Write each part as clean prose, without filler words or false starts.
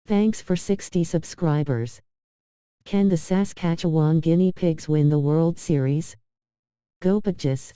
Thanks for 60 subscribers. Can the Saskatchewan Guinea Pigs win the World Series? Go Pigs!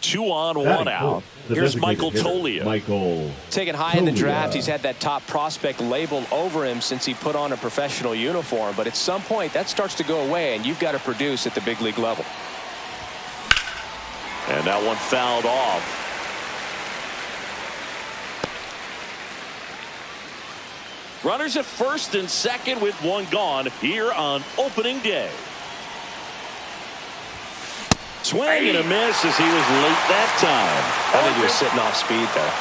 2 on, 1 out. Here's Michael Tolia. Taken high in the draft, he's had that top prospect label over him since he put on a professional uniform. But at some point, that starts to go away, and you've got to produce at the big league level. And that one fouled off. Runners at first and second with 1 gone here on opening day. Swing and a miss as he was late that time. I think he was sitting off speed there.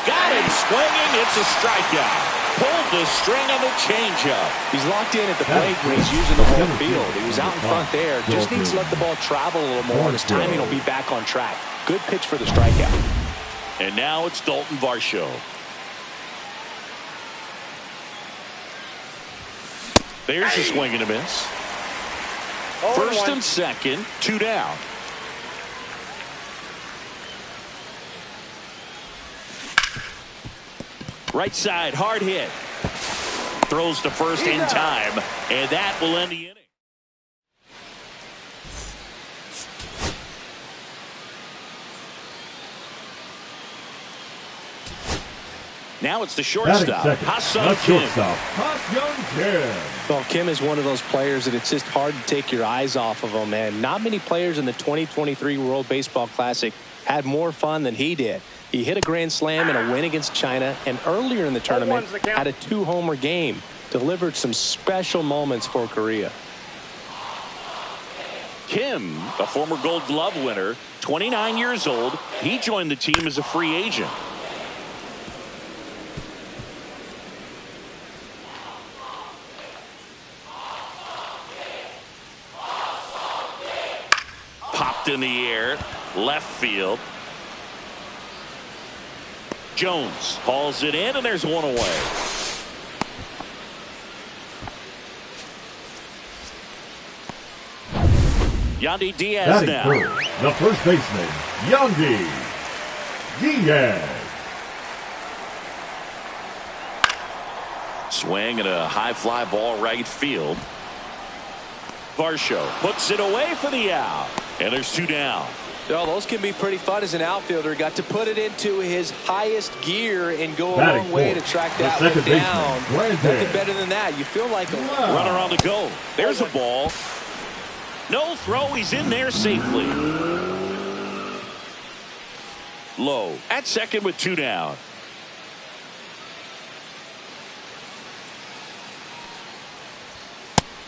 Got him swinging. It's a strikeout. Pulled the string on the changeup. He's locked in at the plate when he's using the whole field. He was out in front there. Just needs to let the ball travel a little more, and his timing will be back on track. Good pitch for the strikeout. And now it's Dalton Varsho. There's a swing and a miss. First and second, 2 down. Right side, hard hit. Throws to first in time, and that will end the inning. Now it's the shortstop, Ha-Seong Kim. Well, Kim is one of those players that it's just hard to take your eyes off of him, man. Not many players in the 2023 World Baseball Classic had more fun than he did. He hit a grand slam in a win against China, and earlier in the tournament had a 2-homer game. Delivered some special moments for Korea. Kim, a former Gold Glove winner, 29 years old. He joined the team as a free agent. Popped in the air, left field. Jones hauls it in, and there's 1 away. Yandy Diaz now. The first baseman, Yandy Diaz. Swing and a high fly ball right field. Varsho puts it away for the out. And there's 2 down. Well, those can be pretty fun as an outfielder. Got to put it into his highest gear and go a long way to track that one down. Nothing better than that. You feel like a runner on the go. There's a ball. No throw. He's in there safely. Low at second with 2 down.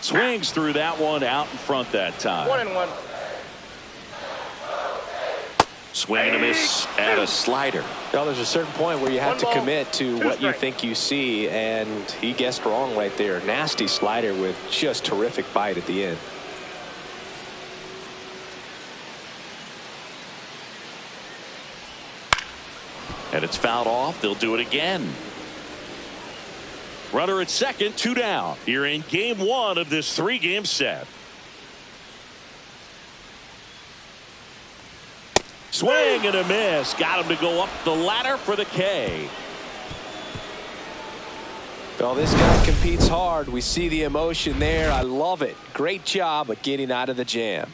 Swings through that one out in front that time. 1-1. Swing and a miss at a slider. Well, there's a certain point where you have to commit to what you think you see, and he guessed wrong right there. Nasty slider with just terrific bite at the end. And it's fouled off. They'll do it again. Runner at second, 2 down. Here in game 1 of this 3-game set. Swing and a miss. Got him to go up the ladder for the K. Well, this guy competes hard. We see the emotion there. I love it. Great job of getting out of the jam.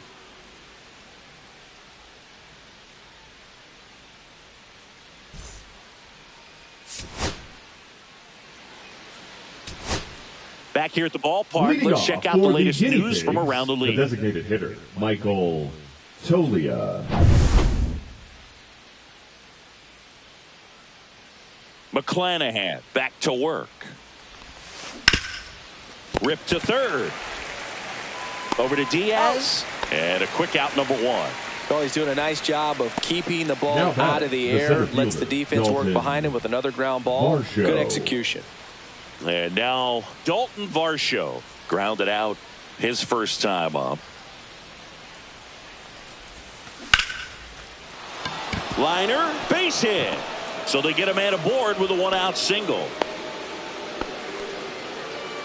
Back here at the ballpark, let's check out the latest news from around the league. The designated hitter, Michael Tolia. McClanahan back to work. Ripped to third. Over to Diaz. And a quick out, number 1. Well, he's doing a nice job of keeping the ball out of the air. Lets the defense work behind him with another ground ball. Good execution. And now Dalton Varsho grounded out his first time up. Liner, base hit. So they get a man aboard with a 1-out single.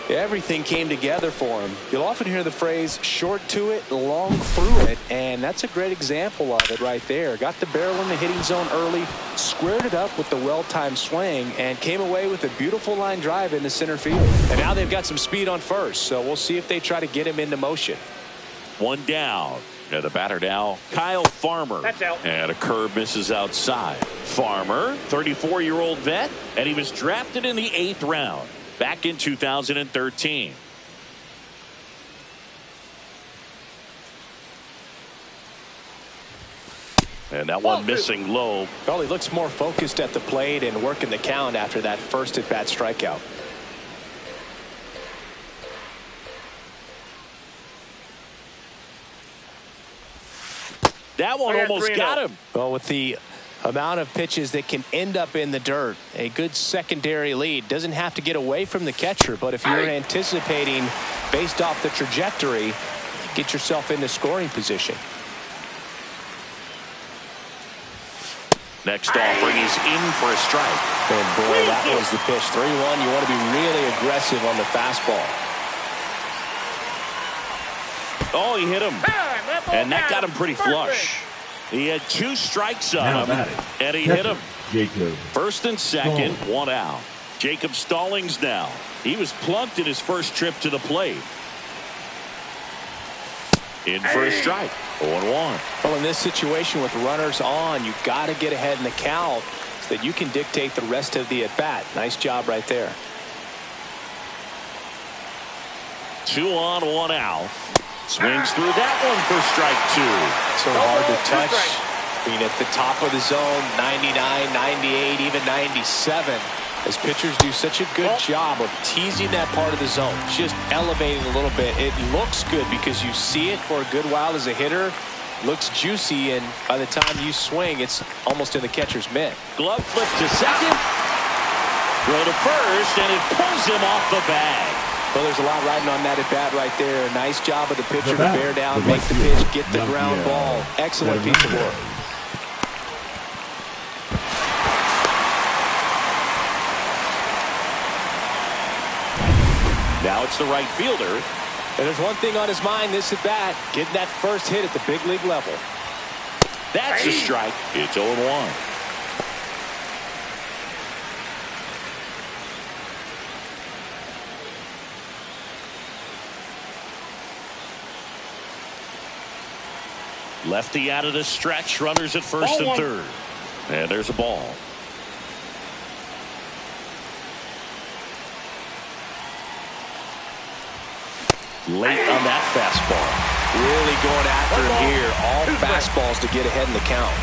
Everything came together for him. You'll often hear the phrase short to it, long through it, and that's a great example of it right there. Got the barrel in the hitting zone early, squared it up with the well-timed swing, and came away with a beautiful line drive into center field. And now they've got some speed on first, so we'll see if they try to get him into motion. One down. And the batter now, Kyle Farmer. That's out. And a curve misses outside. Farmer, 34-year-old vet, and he was drafted in the 8th round back in 2013. And that one missing low. Well, he looks more focused at the plate and working the count after that first at-bat strikeout. That one almost got him. Well, with the amount of pitches that can end up in the dirt, a good secondary lead. Doesn't have to get away from the catcher, but if you're anticipating based off the trajectory, get yourself into scoring position. Next offering, he's in for a strike. And boy, that was the pitch. 3-1. You want to be really aggressive on the fastball. Oh, he hit him. And that got him pretty flush. He had 2 strikes on him, and he hit him. Jacob. First and second, 1 out. Jacob Stallings now. He was plunked in his first trip to the plate. In for a strike. 0-1. Well, in this situation with runners on, you got to get ahead in the count so that you can dictate the rest of the at-bat. Nice job right there. 2 on, 1 out. Swings through that one for strike 2. So hard to touch. Being at the top of the zone, 99, 98, even 97. As pitchers do such a good job of teasing that part of the zone, just elevating a little bit. It looks good because you see it for a good while as a hitter. Looks juicy, and by the time you swing, it's almost in the catcher's mitt. Glove flip to second. Throw to first, and it pulls him off the bag. Well, there's a lot riding on that at bat right there. Nice job of the pitcher to bear down, make the pitch, get the ground ball. Excellent piece of work. Now it's the right fielder. And there's one thing on his mind this at bat, getting that first hit at the big league level. That's a strike. It's 0-1. Lefty out of the stretch, runners at first and third. And there's a ball. Late on that fastball. Really going after him here. All fastballs to get ahead in the count.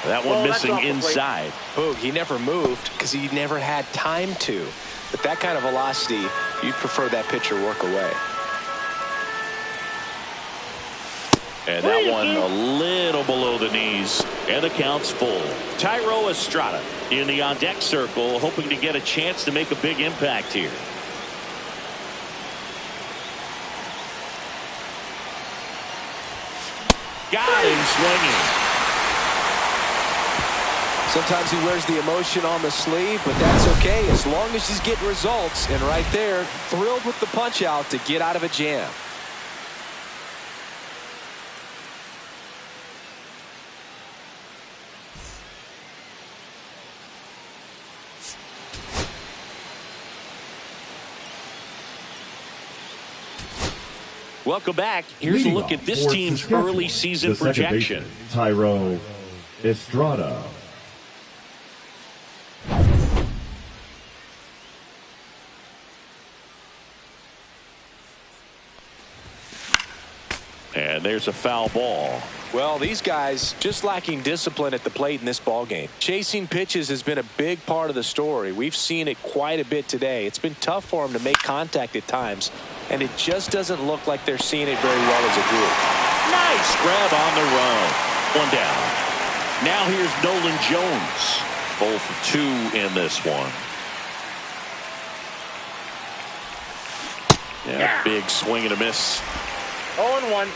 That one missing inside. Boog, he never moved because he never had time to. But that kind of velocity, you'd prefer that pitcher work away. And that one a little below the knees. And the count's full. Thairo Estrada in the on-deck circle, hoping to get a chance to make a big impact here. Got him swinging. Sometimes he wears the emotion on the sleeve, but that's okay as long as he's getting results. And right there, thrilled with the punch out to get out of a jam. Welcome back. Here's a look at this team's early season projection. Thairo Estrada. And there's a foul ball. Well, these guys just lacking discipline at the plate in this ball game. Chasing pitches has been a big part of the story. We've seen it quite a bit today. It's been tough for them to make contact at times, and it just doesn't look like they're seeing it very well as a group. Nice grab on the run. One down. Now here's Nolan Jones. 0 for 2 in this one. Yeah, big swing and a miss. 0-1.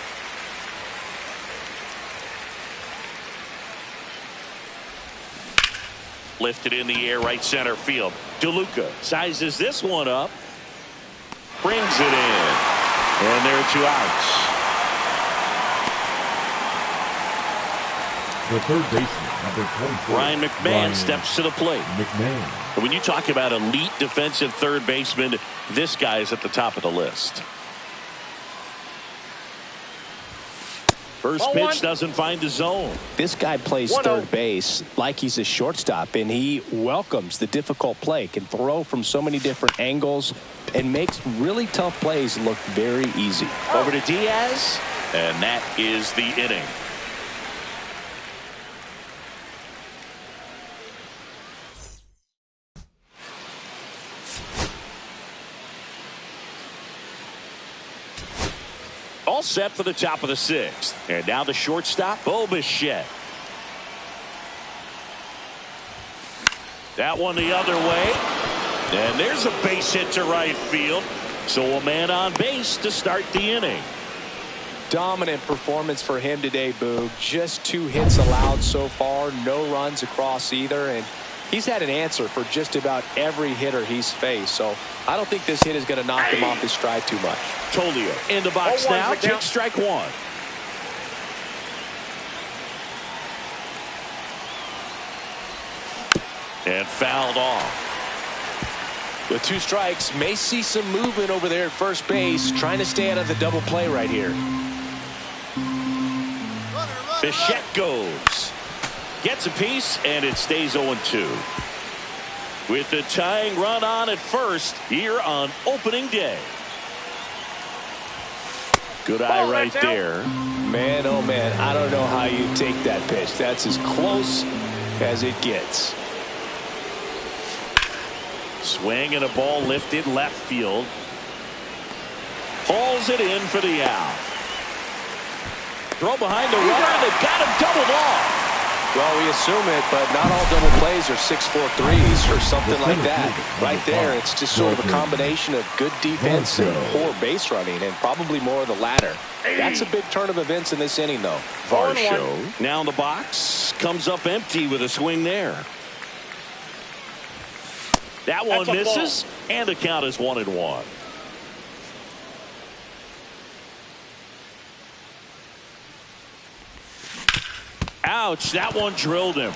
Lifted in the air, right center field. DeLuca sizes this one up. Brings it in. And there are 2 outs. The third baseman, Number 24, Ryan McMahon steps to the plate. McMahon. When you talk about elite defensive third baseman, this guy is at the top of the list. First pitch doesn't find the zone. This guy plays third base like he's a shortstop, and he welcomes the difficult play, can throw from so many different angles, and makes really tough plays look very easy. Over to Diaz, and that is the inning. All set for the top of the sixth. And now the shortstop, Bo Bichette. That one the other way. And there's a base hit to right field. So a man on base to start the inning. Dominant performance for him today, Boog. Just 2 hits allowed so far. No runs across either. And he's had an answer for just about every hitter he's faced. So I don't think this hit is going to knock him off his stride too much. Tolia in the box now. Takes strike one. And fouled off. With 2 strikes, may see some movement over there at first base. Trying to stay out of the double play right here. Bichette goes. Gets a piece, and it stays 0-2. With the tying run on at first here on opening day. Good eye right there. Man, oh man, I don't know how you take that pitch. That's as close as it gets. Swing and a ball lifted left field. Hauls it in for the out. Throw behind the runner. They've got him doubled off. Well, we assume it, but not all double plays are 6-4 threes or something like that. Right there, it's just sort of a combination of good defense and poor base running, and probably more of the latter. That's a big turn of events in this inning, though. Varsho now in the box. Comes up empty with a swing there. That one misses, and the count is 1-1. Ouch, that one drilled him.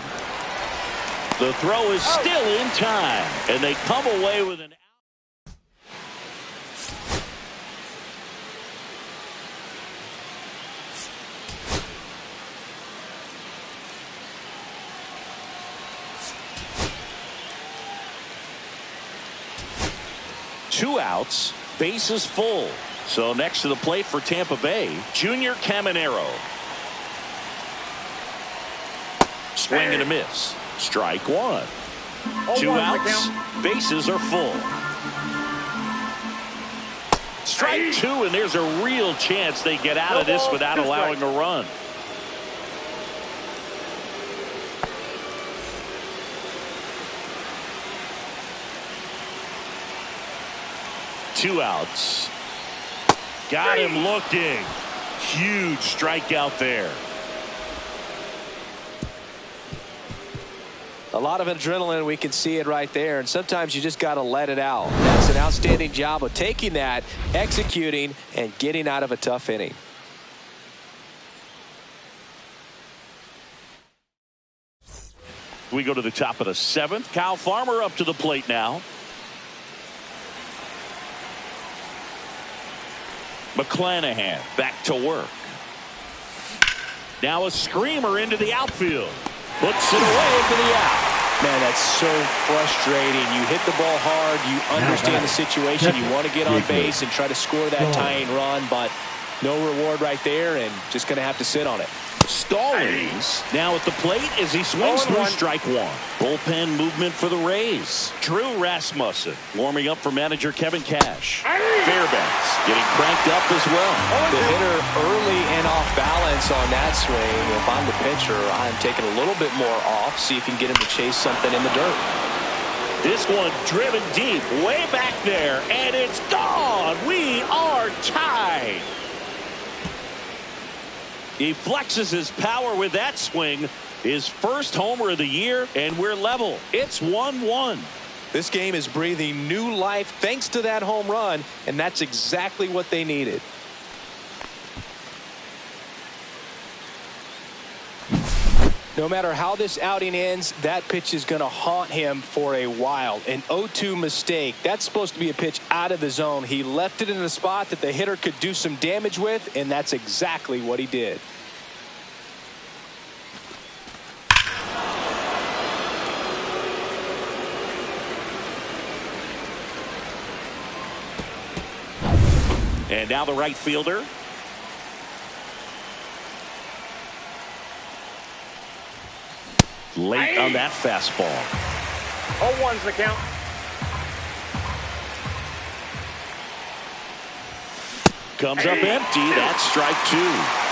The throw is still in time, and they come away with an out. Two outs, bases full. So next to the plate for Tampa Bay, Junior Caminero. Swing and a miss. Strike one. 2 outs. Bases are full. Strike 2, and there's a real chance they get out of this without allowing a run. Two outs. Got him looking. Huge strikeout there. A lot of adrenaline, we can see it right there, and sometimes you just got to let it out. That's an outstanding job of taking that, executing, and getting out of a tough inning. We go to the top of the 7th. Kyle Farmer up to the plate now. McClanahan back to work. Now a screamer into the outfield. Puts it away into the out. Man, that's so frustrating. You hit the ball hard. You understand the situation. You want to get on base and try to score that tying run, but no reward right there, and just going to have to sit on it. Stallings now at the plate as he swings through strike one. Bullpen movement for the Rays. Drew Rasmussen warming up for manager Kevin Cash. Fairbanks getting cranked up as well. The hitter early and off balance on that swing. If I'm the pitcher, I'm taking a little bit more off, see if you can get him to chase something in the dirt. This one driven deep, way back there, and it's gone. We are tied. He flexes his power with that swing. His first homer of the year, and we're level. It's 1-1. This game is breathing new life thanks to that home run, and that's exactly what they needed. No matter how this outing ends, that pitch is going to haunt him for a while. An 0-2 mistake. That's supposed to be a pitch out of the zone. He left it in a spot that the hitter could do some damage with, and that's exactly what he did. And now the right fielder. Late on that fastball. 0-1's the count. Comes up empty. That's strike two.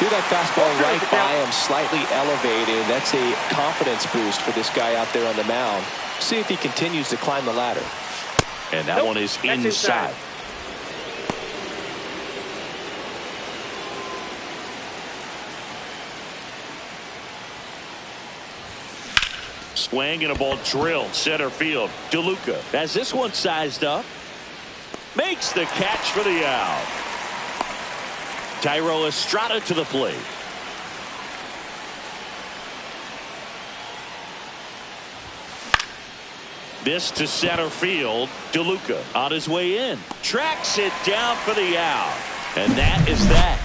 Threw that fastball right by him, slightly elevated. That's a confidence boost for this guy out there on the mound. See if he continues to climb the ladder. And that one is inside. Swing and a ball drilled center field. DeLuca has this one sized up. Makes the catch for the out. Tyro Estrada to the plate. This to center field. DeLuca on his way in. Tracks it down for the out. And that is that.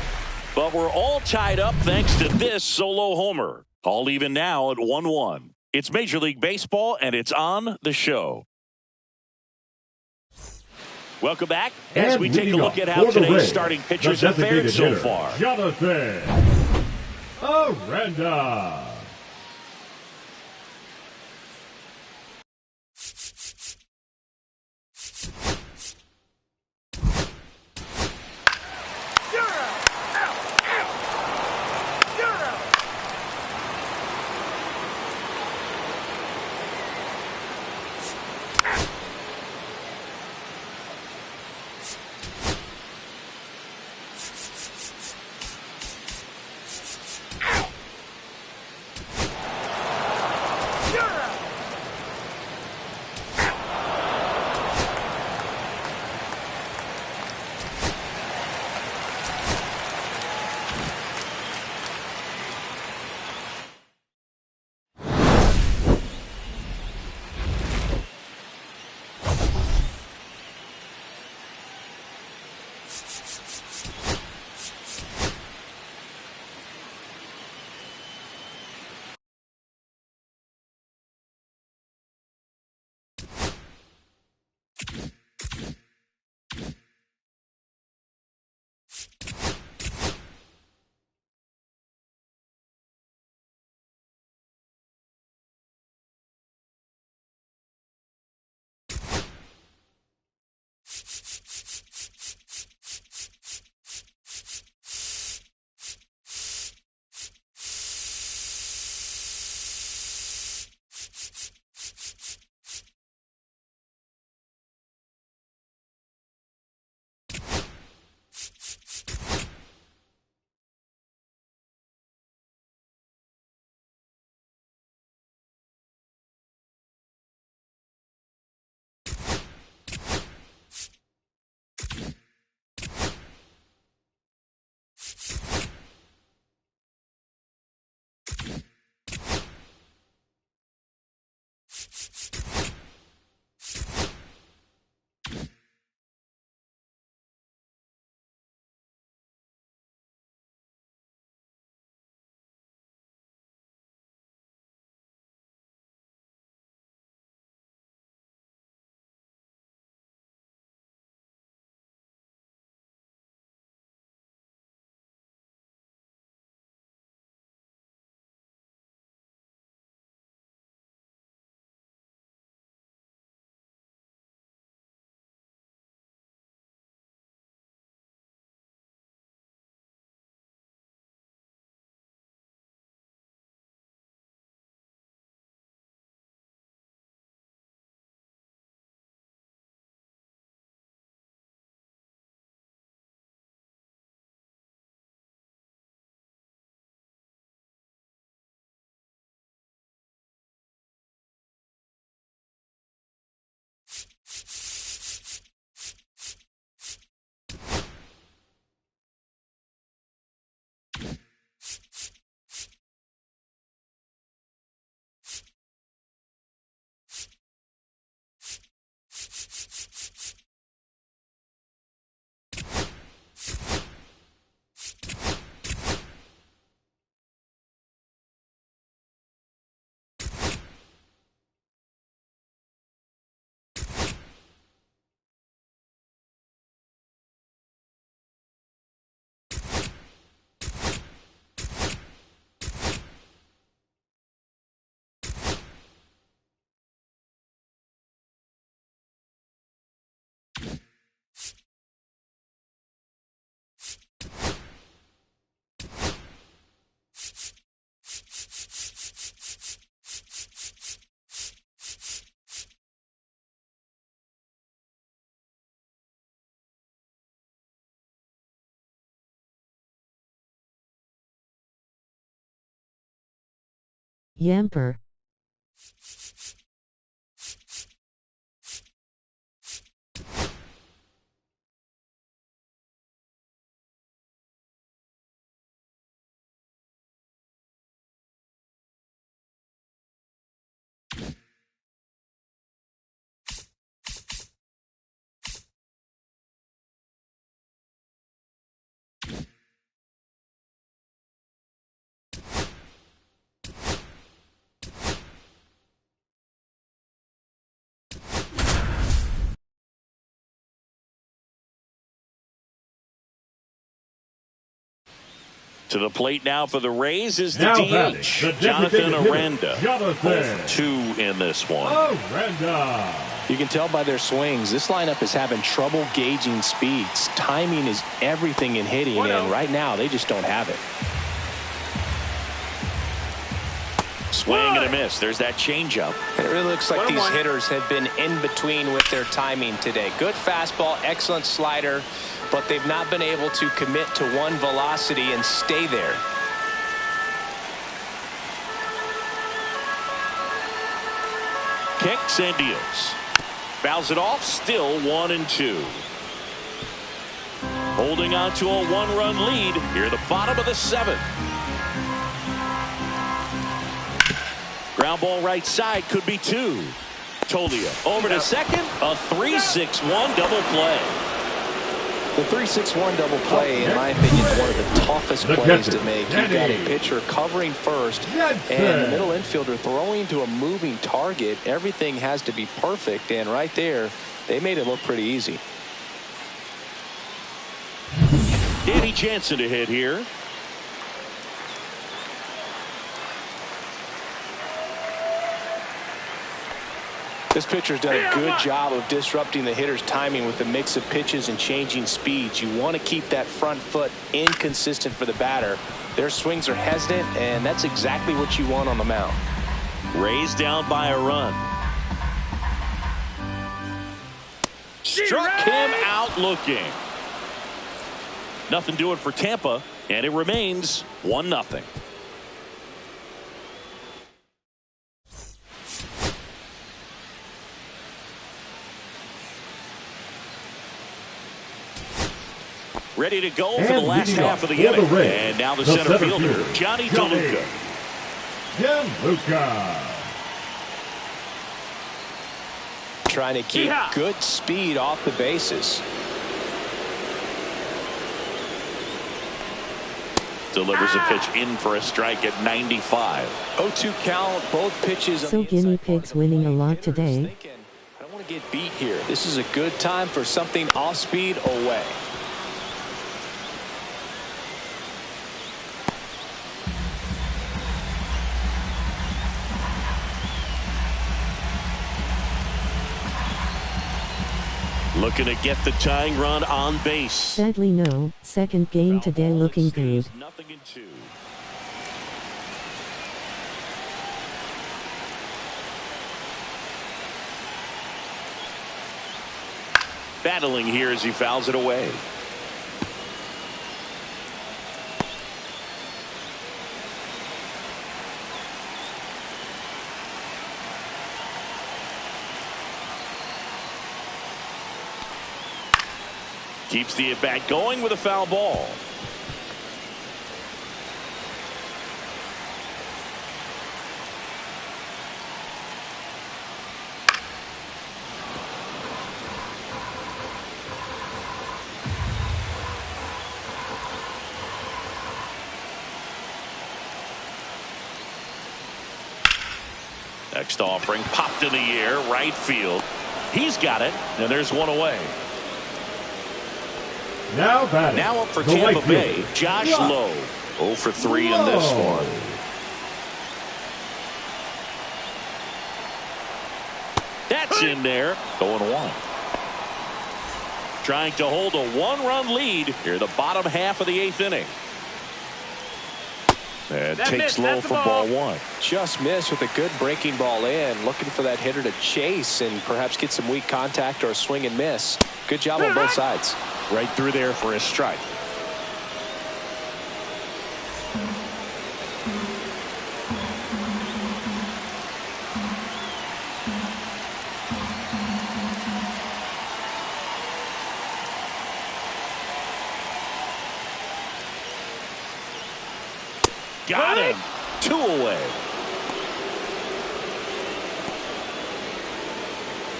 But we're all tied up thanks to this solo homer. All even now at 1-1. It's Major League Baseball, and it's on the show. Welcome back as we take a look at how today's starting pitchers have fared so far. Jonathan Aranda. Yamper. To the plate now for the Rays is the Now DH, batting, the Jonathan designated hitter, Aranda. Jonathan. Both 2 in this one. Aranda. You can tell by their swings, this lineup is having trouble gauging speeds. Timing is everything in hitting, and right now they just don't have it. Swing and a miss. There's that changeup. It really looks like these 1-1. hitters have been in between with their timing today. Good fastball, excellent slider, but they've not been able to commit to one velocity and stay there. Kicks and deals. Fouls it off. Still 1-2. Holding on to a 1-run lead here at the bottom of the 7th. Ground ball right side, could be 2. Tolia over to second. A 3-6-1 double play. The 3-6-1 double play, in my opinion, is one of the toughest plays to make. You've got a pitcher covering first and the middle infielder throwing to a moving target. Everything has to be perfect, and right there, they made it look pretty easy. Danny Jansen to hit here. This pitcher's done a good job of disrupting the hitter's timing with a mix of pitches and changing speeds. You want to keep that front foot inconsistent for the batter. Their swings are hesitant, and that's exactly what you want on the mound. Rays down by a run. Struck him out looking. Nothing doing for Tampa, and it remains 1-0. Ready to go for the last half of the inning. And now the center fielder, Johnny DeLuca. Trying to keep good speed off the bases. Delivers a pitch in for a strike at 95. 0-2 count, both pitches. So Guinea Pigs winning a lot today. I don't want to get beat here. This is a good time for something off speed away. Looking to get the tying run on base. Sadly no, second game today looking good. 0-2. Battling here as he fouls it away. Keeps the at-bat going with a foul ball. Next offering popped in the air, right field. He's got it, and there's one away. Now up for Tampa Bay, Josh Lowe. 0 for 3 in this one. That's in there. 0-1. Trying to hold a 1-run lead here, the bottom half of the 8th inning. And takes low for ball 1. Just missed with a good breaking ball in. Looking for that hitter to chase and perhaps get some weak contact or a swing and miss. Good job on both sides. Right through there for a strike. Got him. 2 away.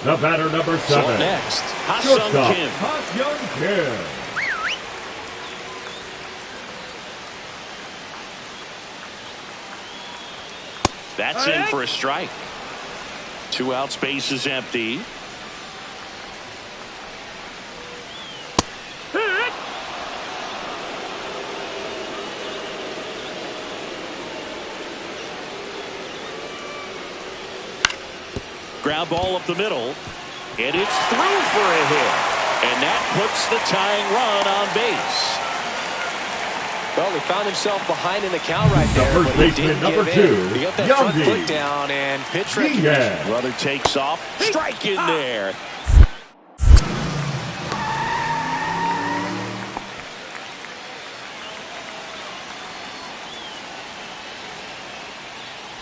The batter, number 7. So next, Shortstop, Kim. Ha-Seong Kim. That's in for a strike. 2 outs, base is empty. Ground ball up the middle, and it's through for a hit, and that puts the tying run on base. Well, he found himself behind in the count right there, The first but he baseman, didn't number give 2, in. He got that front Youngie. foot down and pitch recognition. Brother takes off, strike in there.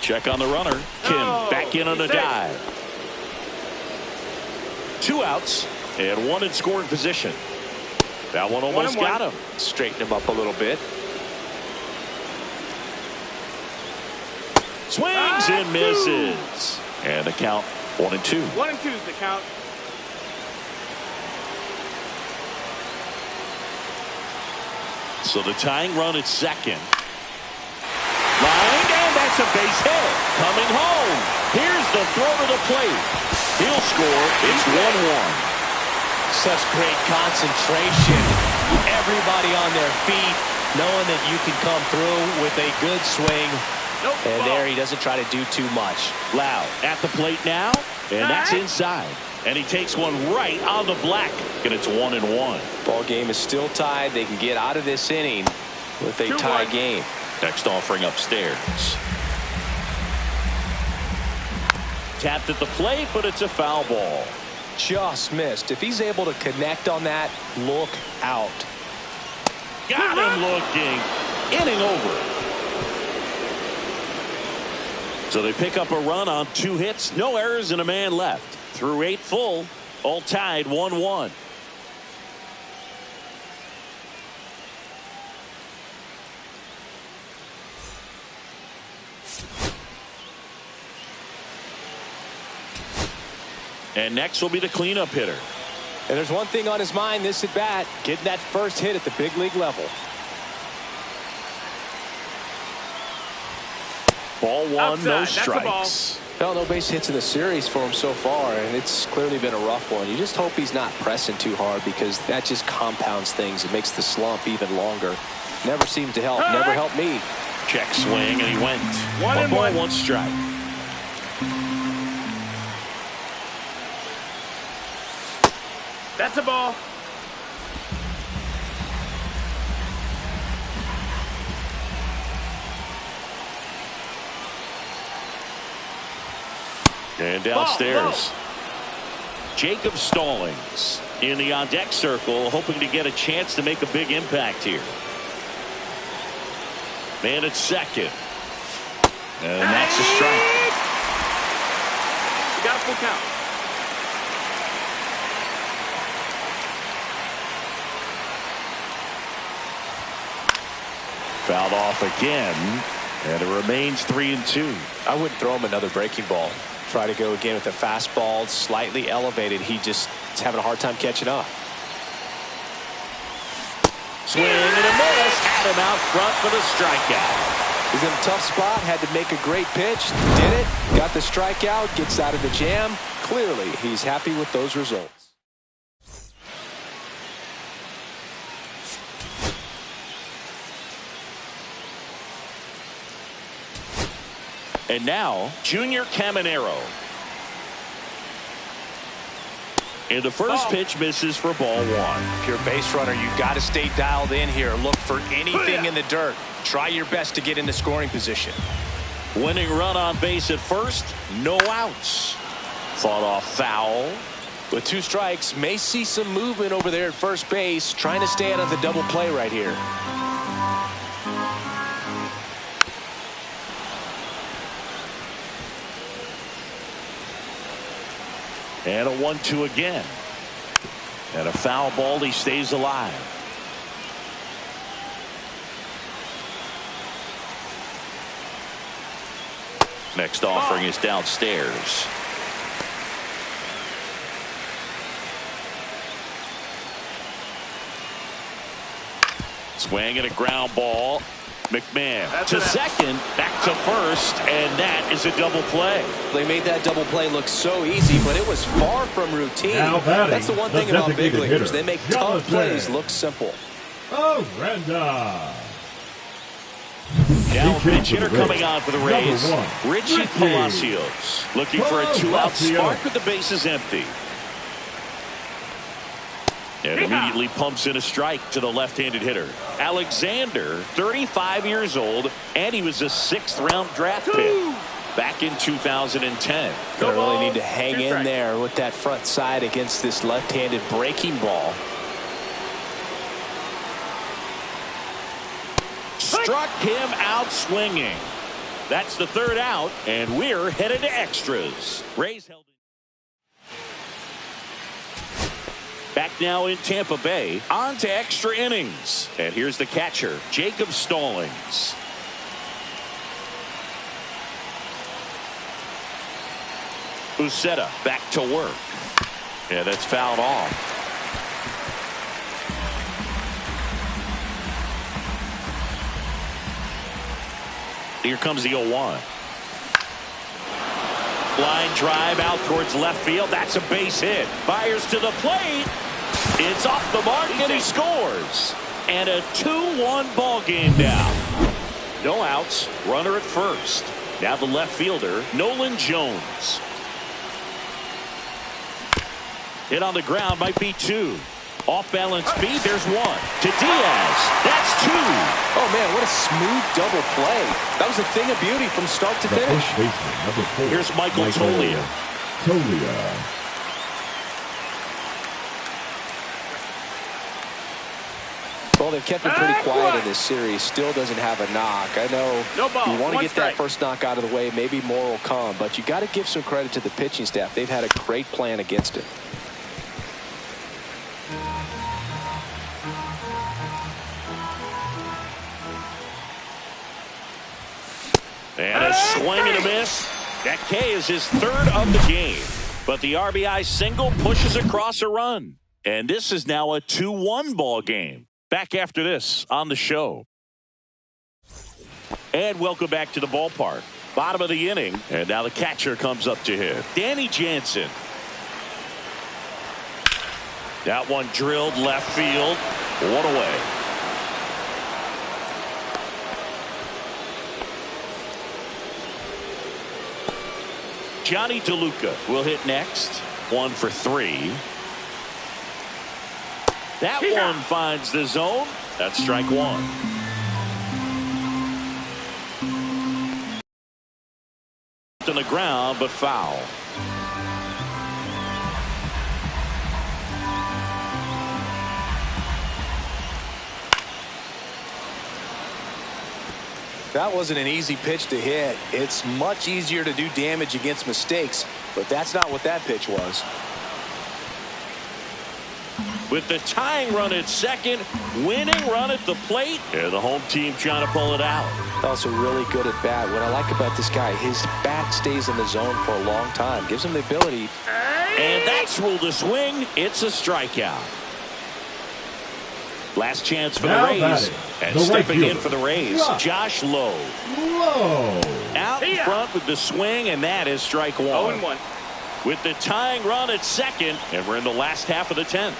Check on the runner. Kim back in on a dive. 2 outs and 1 in scoring position. That one almost got him. Straighten him up a little bit. Swings and misses. And the count 1-2. 1-2 is the count. So the tying run at second. Line, and that's a base hit. Coming home. Here's the throw to the plate. He'll score. It's 1-1. Such great concentration. Everybody on their feet, knowing that you can come through with a good swing. And there he doesn't try to do too much. Loud at the plate now, and that's inside. And he takes one right on the black, and it's 1-1. Ball game is still tied. They can get out of this inning with a tie game. Next offering upstairs. Tapped at the plate, but it's a foul ball. Just missed. If he's able to connect on that, look out. Got him looking. Inning over. So they pick up a run on 2 hits, no errors, and a man left. Through 8 full, all tied 1-1. And next will be the cleanup hitter. And there's one thing on his mind this at bat, getting that first hit at the big league level. Ball 1, Outside. no That's a strikes. Well, no base hits in the series for him so far, and it's clearly been a rough one. You just hope he's not pressing too hard, because that just compounds things. It makes the slump even longer. Never seems to help. Never helped me. Check swing, and he went. 1 ball, 1. 1 strike. That's a ball. And downstairs, Jacob Stallings in the on-deck circle, hoping to get a chance to make a big impact here. Man at second. And that's a strike. You got a full count. Fouled off again, and it remains 3-2. I wouldn't throw him another breaking ball. Try to go again with a fastball, slightly elevated. He just is having a hard time catching up. Swing and a miss. Had him out front for the strikeout. He's in a tough spot, had to make a great pitch, did it, got the strikeout, gets out of the jam. Clearly, he's happy with those results. And now, Junior Caminero. And the first pitch misses for ball 1. If you're a base runner, you've got to stay dialed in here. Look for anything in the dirt. Try your best to get in the scoring position. Winning run on base at first, no outs. Fought off foul. With 2 strikes, may see some movement over there at first base, trying to stay out of the double play right here. And a 1-2 again. And a foul ball, he stays alive. Next offering is downstairs. Swing and a ground ball. McMahon to second, back to first, and that is a double play. They made that double play look so easy, but it was far from routine. That's the one thing about big leaguers. They make tough plays look simple. Oh, Randa. Now a pinch hitter coming on for the Rays. Richie Palacios looking for a two-out spark with the bases empty. And immediately pumps in a strike to the left-handed hitter. Alexander, 35 years old, and he was a 6th-round draft pick back in 2010. They really need to hang in there with that front side against this left-handed breaking ball. Struck him out swinging. That's the 3rd out, and we're headed to extras. Rays held it. Back now in Tampa Bay, on to extra innings. And here's the catcher, Jacob Stallings. Uceta back to work. Yeah, that's fouled off. Here comes the 0-1. Line drive out towards left field. That's a base hit. Fires to the plate. It's off the mark and he scores. And a 2-1 ball game now. No outs. Runner at first. Now the left fielder, Nolan Jones. Hit on the ground might be 2. Off balance speed, there's 1. To Diaz. That's 2. Oh, man, what a smooth double play. That was a thing of beauty from start to finish. Here's Michael Tolia. Well, they've kept him pretty quiet in this series. Still doesn't have a knock. I know you want to get that first knock out of the way. Maybe more will come. But you got to give some credit to the pitching staff. They've had a great plan against it. And a swing and a miss. That K is his 3rd of the game. But the RBI single pushes across a run. And this is now a 2-1 ball game. Back after this on the show. And welcome back to the ballpark. Bottom of the inning. And now the catcher comes up to hit. Danny Jansen. That one drilled left field. 1 away. Johnny DeLuca will hit next. 1 for 3. That one finds the zone. That's strike 1. On the ground, but foul. That wasn't an easy pitch to hit. It's much easier to do damage against mistakes, but that's not what that pitch was. With the tying run at second, winning run at the plate, and the home team trying to pull it out. Also really good at bat. What I like about this guy, his bat stays in the zone for a long time. Gives him the ability. And that's ruled a swing. It's a strikeout. Last chance for the Rays. And stepping in for the Rays, Josh Lowe. Out in front with the swing, and that is strike 1. 0-1. With the tying run at second, and we're in the last half of the 10th.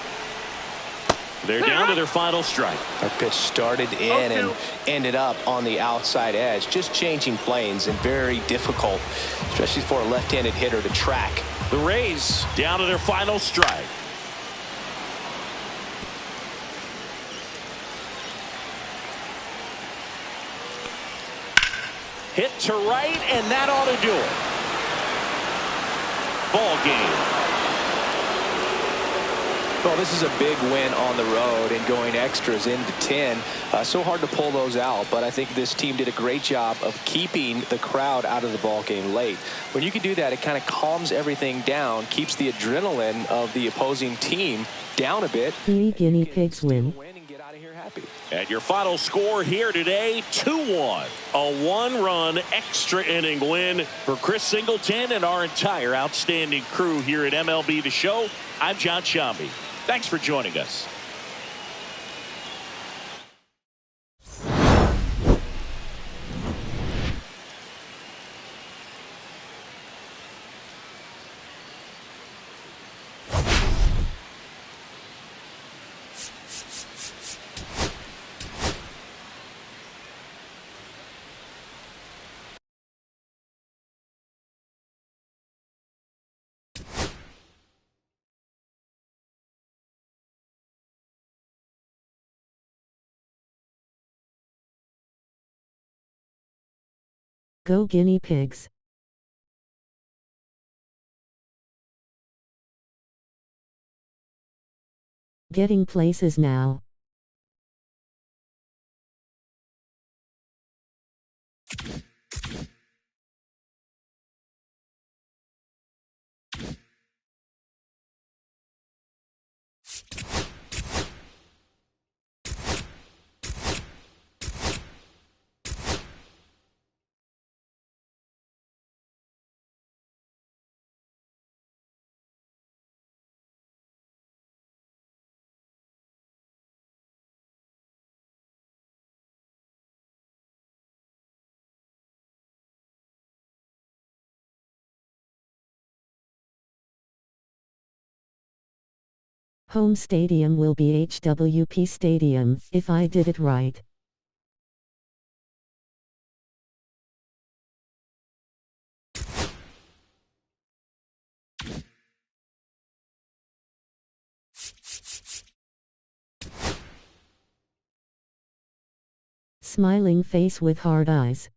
They're down to their final strike. That pitch started in and ended up on the outside edge. Just changing planes and very difficult, especially for a left-handed hitter to track. The Rays down to their final strike. Hit to right, and that ought to do it. Ball game. Well, this is a big win on the road and going extras into 10. So hard to pull those out, but I think this team did a great job of keeping the crowd out of the ball game late. When you can do that, it kind of calms everything down, keeps the adrenaline of the opposing team down a bit. Guinea Pigs win. And get out of here happy. And your final score here today, 2-1. A one-run extra inning win for Chris Singleton and our entire outstanding crew here at MLB The Show. I'm John Shambi. Thanks for joining us. Go guinea pigs. Getting places now. Home stadium will be HWP Stadium, if I did it right. Smiling face with hard eyes.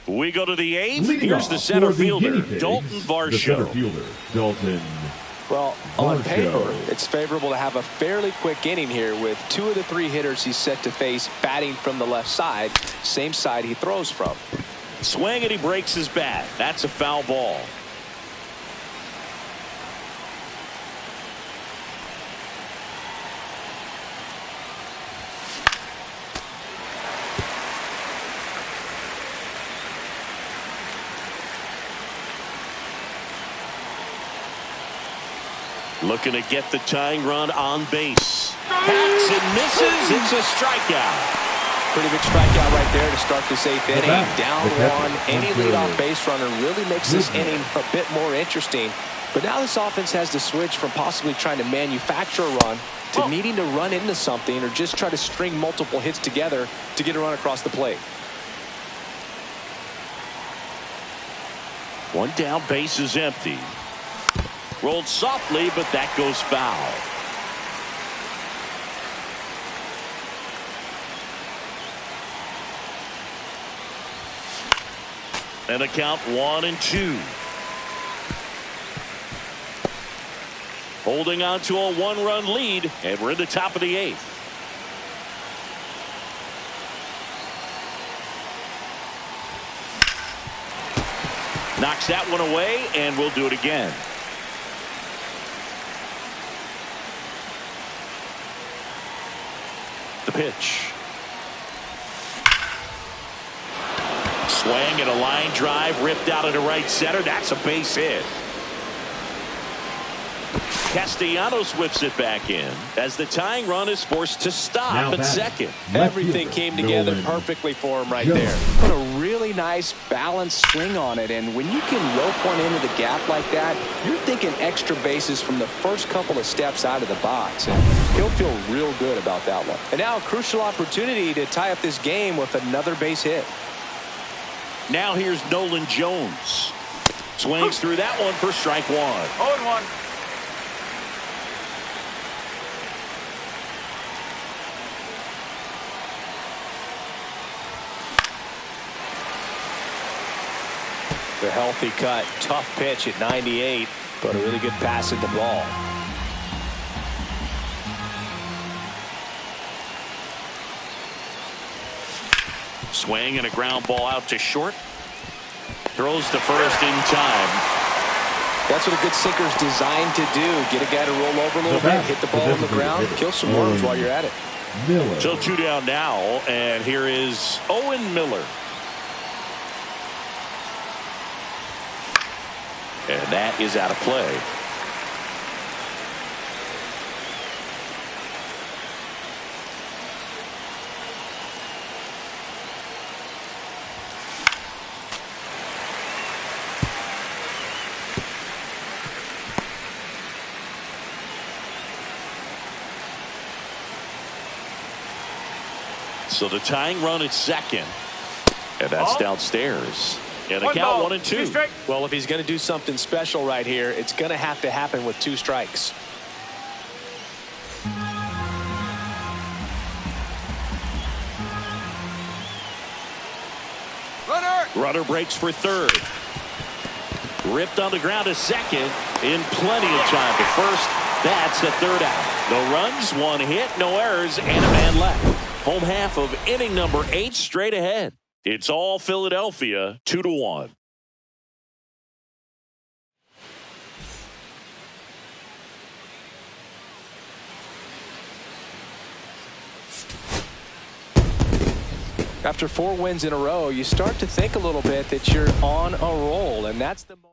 We go to the eighth. Leading Here's off the center for the fielder, Guinea Pigs, Dalton the center Varsho. fielder, Dalton. Well, on Varsho. paper, it's favorable to have a fairly quick inning here with 2 of the 3 hitters he's set to face batting from the left side, same side he throws from. Swing and he breaks his bat. That's a foul ball. Looking to get the tying run on base. Hacks and misses. It's a strikeout. Pretty big strikeout right there to start this 8th inning. Down catcher. 1. Any leadoff base runner really makes this inning a bit more interesting. But now this offense has to switch from possibly trying to manufacture a run to needing to run into something or just try to string multiple hits together to get a run across the plate. One down, base is empty. Rolled softly, but that goes foul. And a count 1-2. Holding on to a 1-run lead, and we're in the top of the 8th. Knocks that one away, and we'll do it again. The pitch. Swing and a line drive ripped out into right center. That's a base hit. Castellanos whips it back in as the tying run is forced to stop Now at second. Everything came together perfectly for him right there. Put a really nice balanced swing on it, and when you can rope one into the gap like that, you're thinking extra bases from the first couple of steps out of the box, and he'll feel real good about that one. And now a crucial opportunity to tie up this game with another base hit. Now here's Nolan Jones. Swings through that one for strike 1. 0-1. The healthy cut, tough pitch at 98, but a really good pass at the ball. Swing and a ground ball out to short. Throws to first in time. That's what a good sinker's designed to do. Get a guy to roll over a little bit, hit the ball on the ground, kill some worms while you're at it. Miller. So 2 down now, and here is Owen Miller. And that is out of play. So the tying run at second, and that's downstairs. And the count 1-2. Well, if he's going to do something special right here, it's going to have to happen with 2 strikes. Runner breaks for third. Ripped on the ground to second in plenty of time to first. That's the 3rd out. No runs, 1 hit, no errors, and a man left. Home half of inning number 8 straight ahead. It's all Philadelphia, 2-1. After 4 wins in a row, you start to think a little bit that you're on a roll, and that's the moment.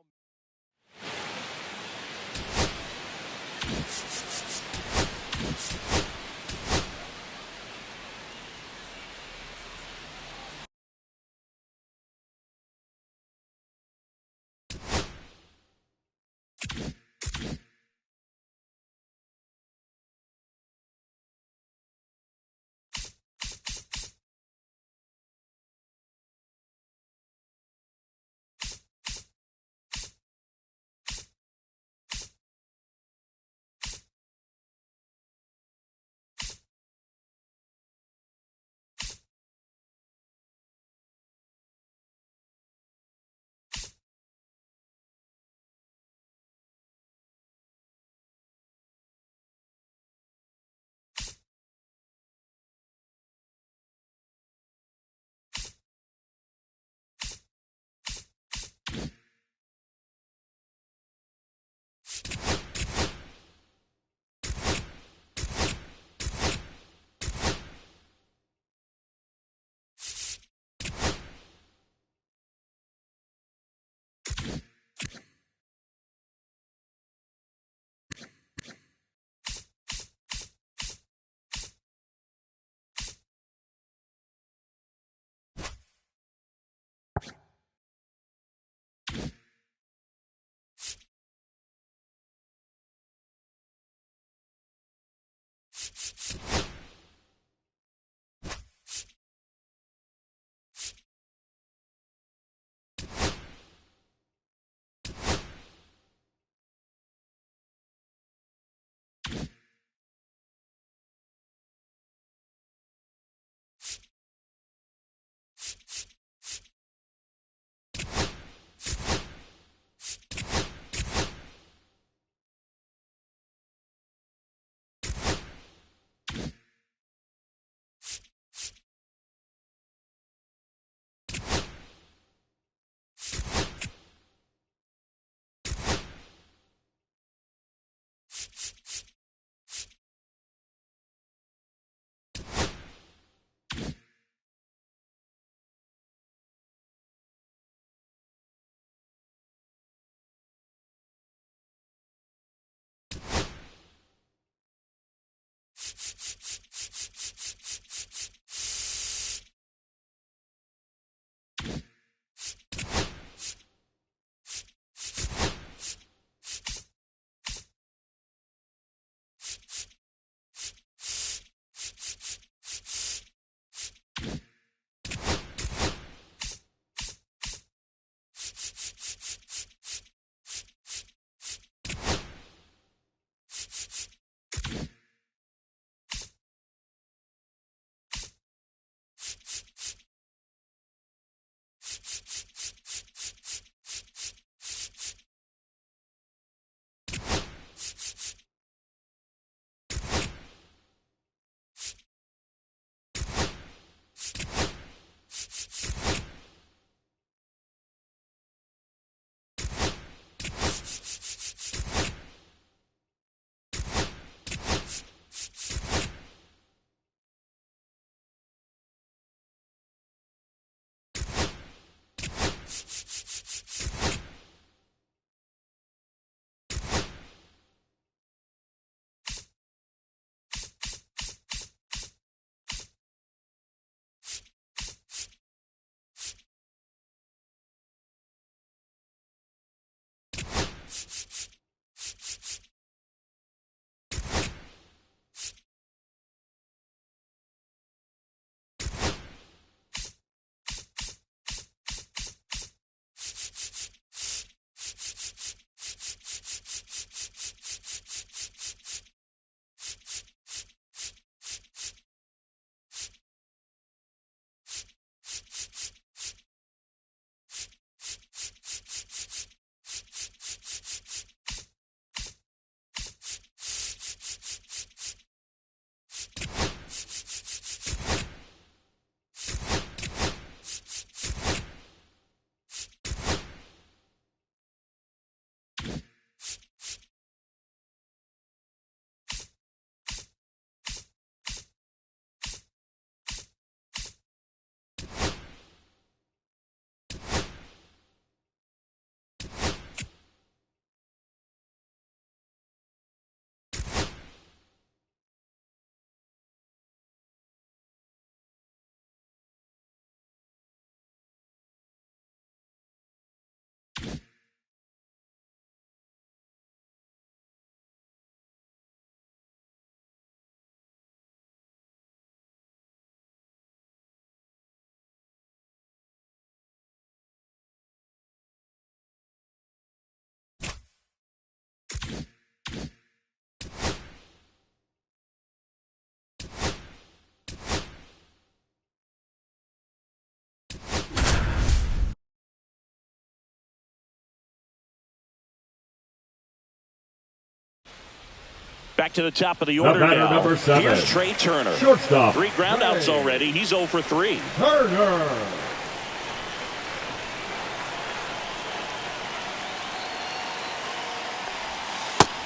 Back to the top of the order now. Number 7. Here's Trey Turner. Shortstop. 3 groundouts already. He's 0 for 3. Turner.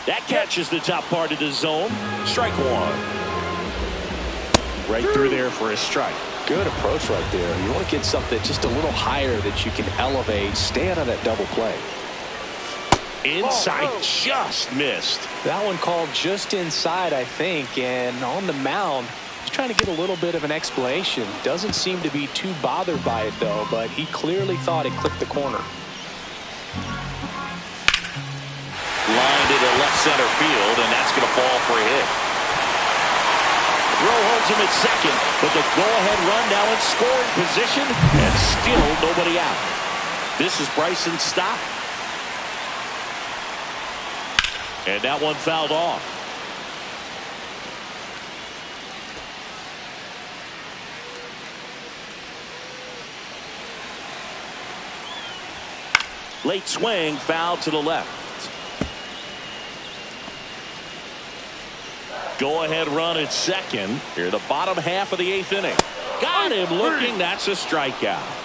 That catches the top part of the zone. Strike 1. Right through there for a strike. Good approach right there. You want to get something just a little higher that you can elevate. Stay out of that double play. Inside, just missed. That one called just inside, I think. And on the mound, he's trying to get a little bit of an explanation. Doesn't seem to be too bothered by it, though. But he clearly thought it clipped the corner. Lined into left center field, and that's going to fall for a hit. Throw holds him at second, but the go-ahead run now in scoring position, and still nobody out. This is Bryson's stop. And that one fouled off. Late swing, foul to the left. Go-ahead run at second. Here, the bottom half of the 8th inning. Got him looking. That's a strikeout.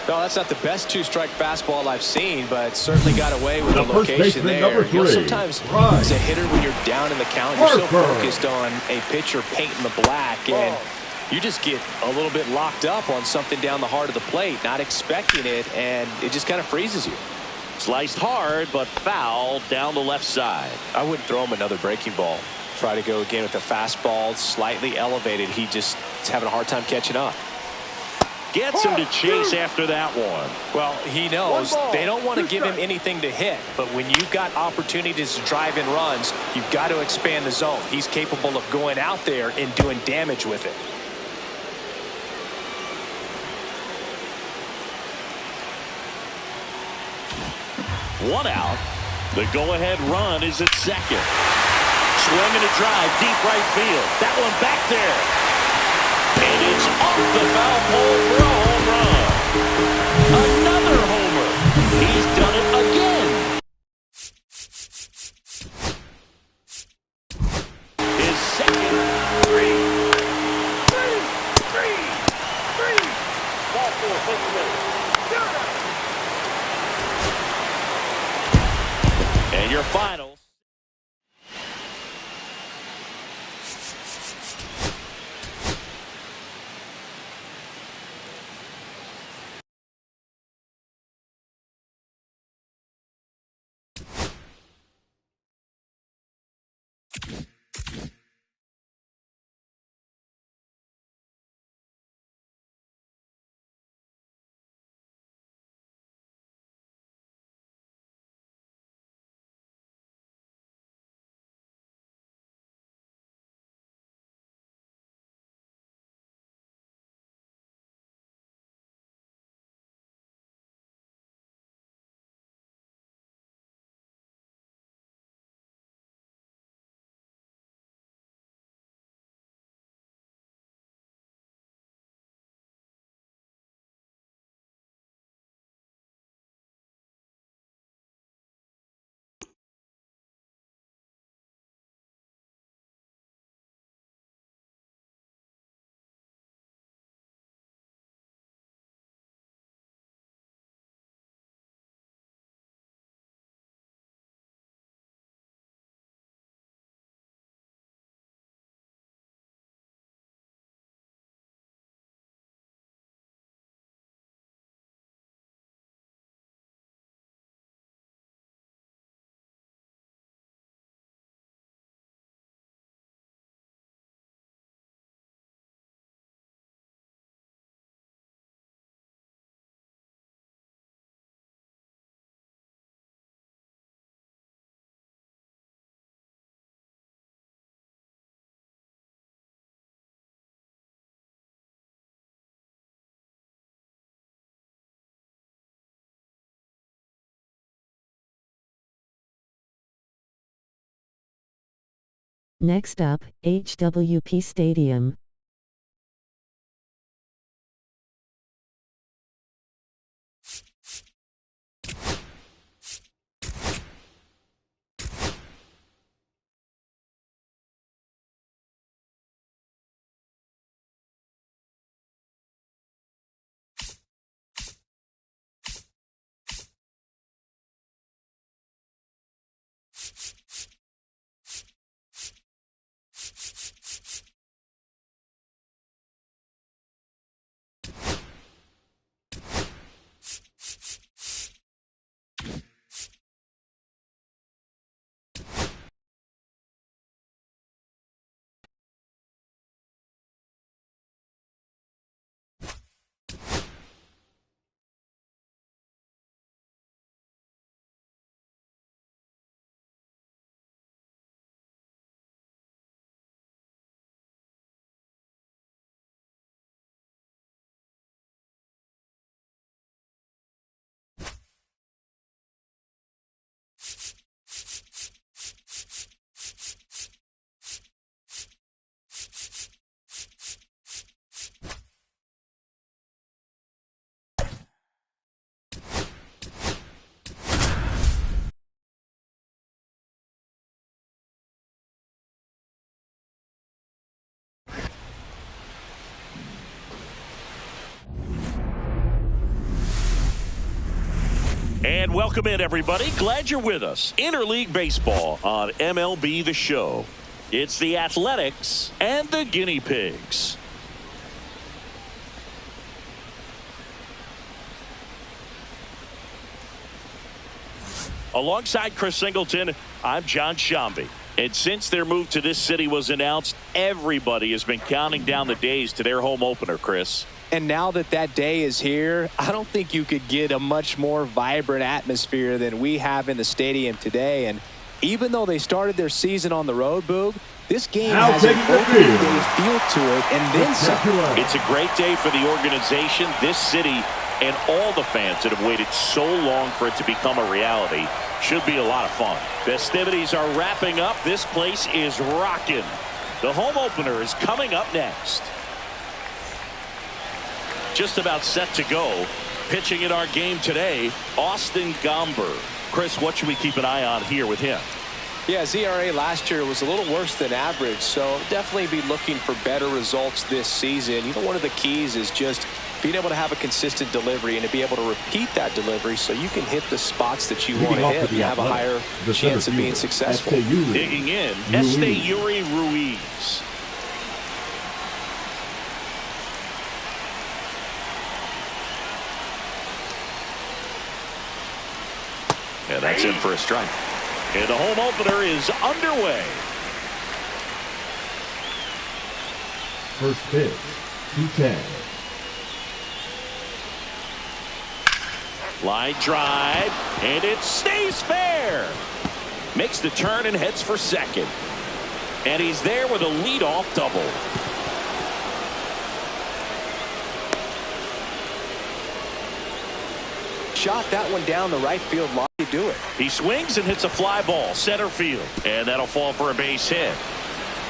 No, that's not the best 2-strike fastball I've seen, but certainly got away with the first location baseman, there. number 3. Sometimes as a hitter, when you're down in the count, you're so focused on a pitcher painting the black, and you just get a little bit locked up on something down the heart of the plate, not expecting it, and it just kind of freezes you. Sliced hard, but foul down the left side. I wouldn't throw him another breaking ball. Try to go again with the fastball, slightly elevated. He just is having a hard time catching up. Gets him to chase after that one. Well, he knows they don't want to give him anything to hit, but when you've got opportunities to drive in runs, you've got to expand the zone. He's capable of going out there and doing damage with it. One out. The go-ahead run is at second. Swing and a drive, deep right field. That one back there. And it's off the foul pole for a home run. Another homer. He's done it again. His second. Three. Ball 4, 6 minutes. And your finals. Next up, HWP Stadium. And welcome in, everybody. Glad you're with us. Interleague Baseball on MLB The Show. It's the Athletics and the Guinea Pigs. Alongside Chris Singleton, I'm John Shambi. And since their move to this city was announced, everybody has been counting down the days to their home opener, Chris. And now that that day is here, I don't think you could get a much more vibrant atmosphere than we have in the stadium today. And even though they started their season on the road, Boog, this game has an opening day feel to it, and then some. It's a great day for the organization, this city, and all the fans that have waited so long for it to become a reality. Should be a lot of fun. Festivities are wrapping up. This place is rocking. The home opener is coming up next. Just about set to go. Pitching in our game today, Austin Gomber. Chris, what should we keep an eye on here with him? Yeah, his ERA last year was a little worse than average, so definitely be looking for better results this season. You know, one of the keys is just being able to have a consistent delivery and to be able to repeat that delivery so you can hit the spots that you want to hit and have a higher chance of being successful. Digging in, Esteury Ruiz. And that's in for a strike. And the home opener is underway. First pitch, 210. Line drive, and it stays fair. Makes the turn and heads for second. And he's there with a leadoff double. Shot that one down the right field line. You do it. He swings and hits a fly ball center field, and that'll fall for a base hit.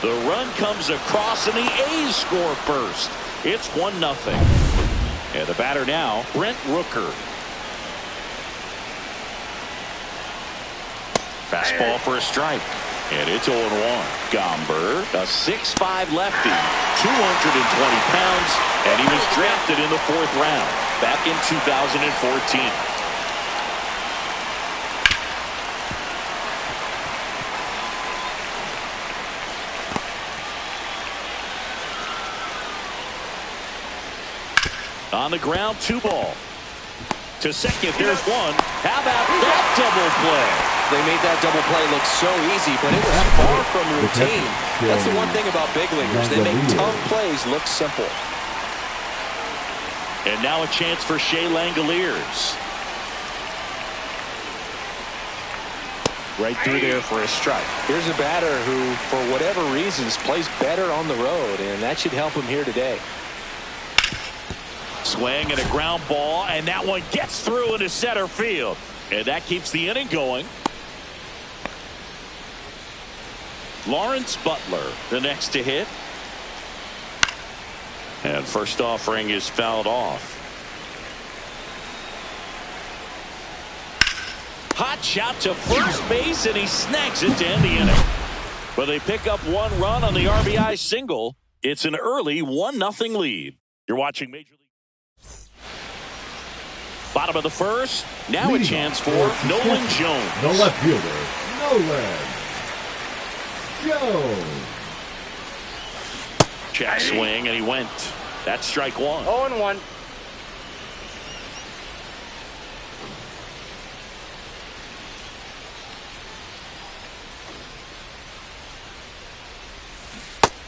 The run comes across, and the A's score first. It's 1-0. And the batter now, Brent Rooker. Fastball for a strike, and it's 0-1. Gomber, a 6'5" lefty, 220 pounds, and he was drafted in the 4th round back in 2014. On the ground, 2 ball. To second, there's one. How about that double play? They made that double play look so easy, but it was far from routine. That's the one thing about big leaguers. They make tough plays look simple. And now a chance for Shea Langoliers. Right through there for a strike. Here's a batter who, for whatever reasons, plays better on the road, and that should help him here today. Swing and a ground ball, and that one gets through into center field. And that keeps the inning going. Lawrence Butler, the next to hit. And first offering is fouled off. Hot shot to first base, and he snags it to end the inning. But they pick up 1 run on the RBI single. It's an early 1-0 lead. You're watching Major League. Bottom of the first. Now a chance for Nolan Jones. The left fielder, Nolan Jones. Check swing, and he went. That's strike 1. 0-1.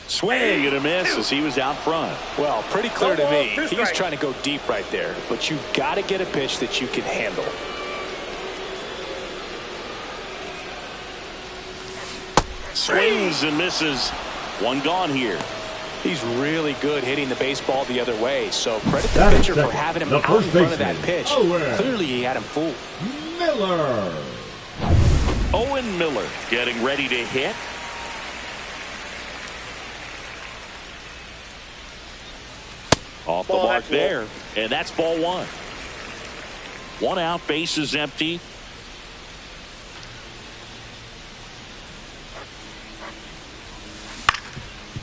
Swing and a miss as he was out front. Well, pretty clear to me. He's trying to go deep right there, but you got to get a pitch that you can handle. Swings and misses. 1 gone here. He's really good hitting the baseball the other way, so credit the pitcher for having him out in front of that pitch. Clearly he had him fooled. Miller. Owen Miller getting ready to hit. Off the mark there, and that's ball 1. 1 out, base is empty.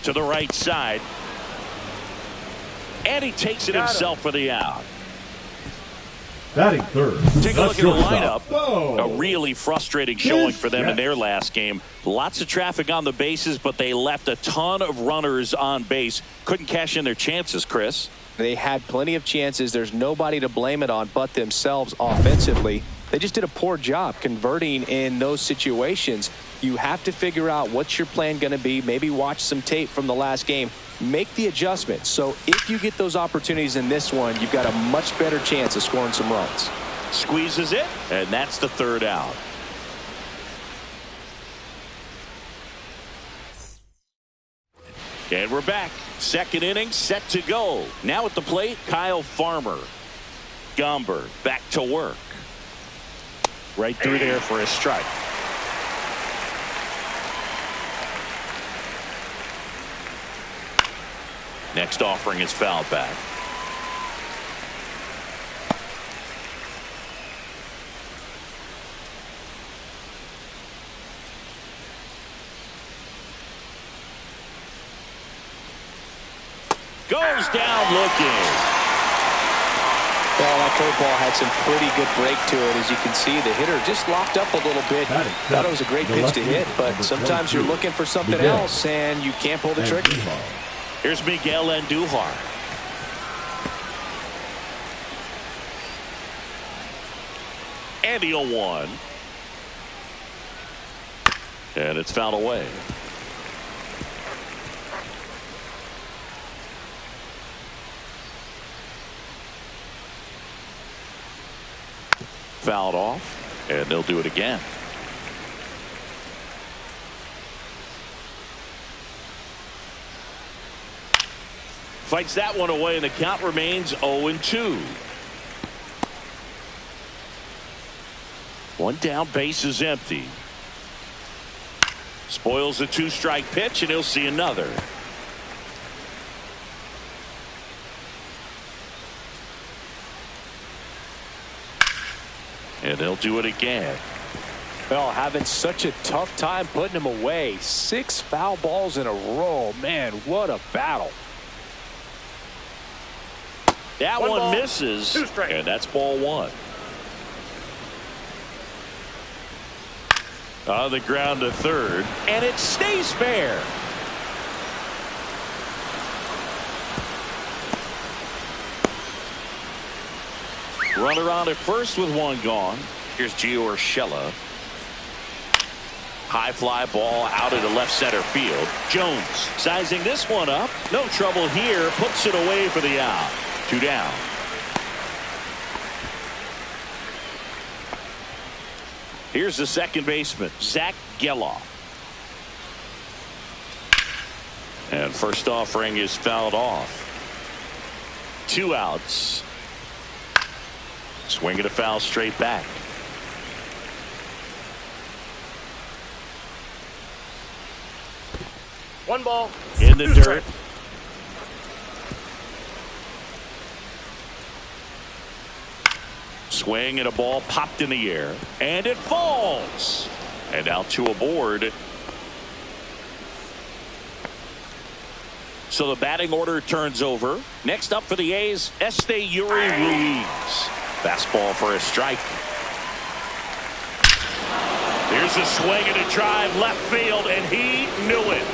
To the right side. And he takes it himself for the out. Batting third. Take a look at the shortstop. lineup. A really frustrating showing for them in their last game. Lots of traffic on the bases, but they left a ton of runners on base. Couldn't cash in their chances, Chris. They had plenty of chances. There's nobody to blame it on but themselves offensively. They just did a poor job converting in those situations. You have to figure out what's your plan going to be. Maybe watch some tape from the last game. Make the adjustment. So if you get those opportunities in this one, you've got a much better chance of scoring some runs. Squeezes it, and that's the third out. And we're back. Second inning set to go. Now at the plate, Kyle Farmer. Gomber back to work. Right through there for a strike. Next offering is fouled back. Goes down looking. Well, that curveball had some pretty good break to it. As you can see, the hitter just locked up a little bit. Thought it was a great pitch to hit, but sometimes you're looking for something else, and you can't pull the trigger. Here's Miguel Andujar. And the 0-1. And it's fouled away. Fouled off, and they'll do it again. Fights that one away, and the count remains 0-2. One down, base is empty. Spoils a two-strike pitch, and he'll see another. And they'll do it again. Well, having such a tough time putting him away. 6 foul balls in a row. Man, what a battle. That one misses, and that's ball 1. On the ground to third, and it stays fair. Runner on at first with one gone. Here's Gio Urshela. High fly ball out into left center field. Jones sizing this one up. No trouble here. Puts it away for the out. 2 down. Here's the second baseman, Zach Geloff. And first offering is fouled off. 2 outs. Swinging a foul straight back. One ball. In the dirt. Swing and a ball popped in the air. And it falls. And out to a board. So the batting order turns over. Next up for the A's, Esteury Ruiz. Fastball for a strike. Here's a swing and a drive left field, and he knew it.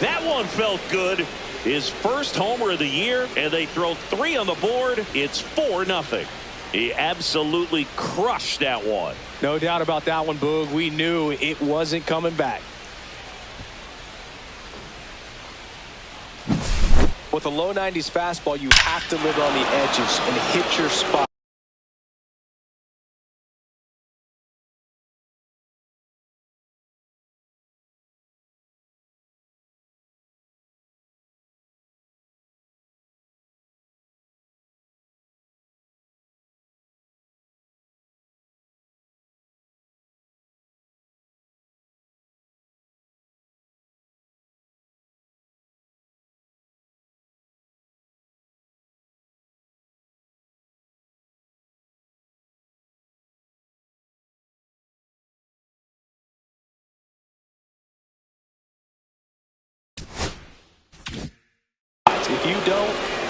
That one felt good. His first homer of the year, and they throw 3 on the board. It's 4-0. He absolutely crushed that one. No doubt about that one, Boog. We knew it wasn't coming back. With a low 90s fastball, you have to live on the edges and hit your spot.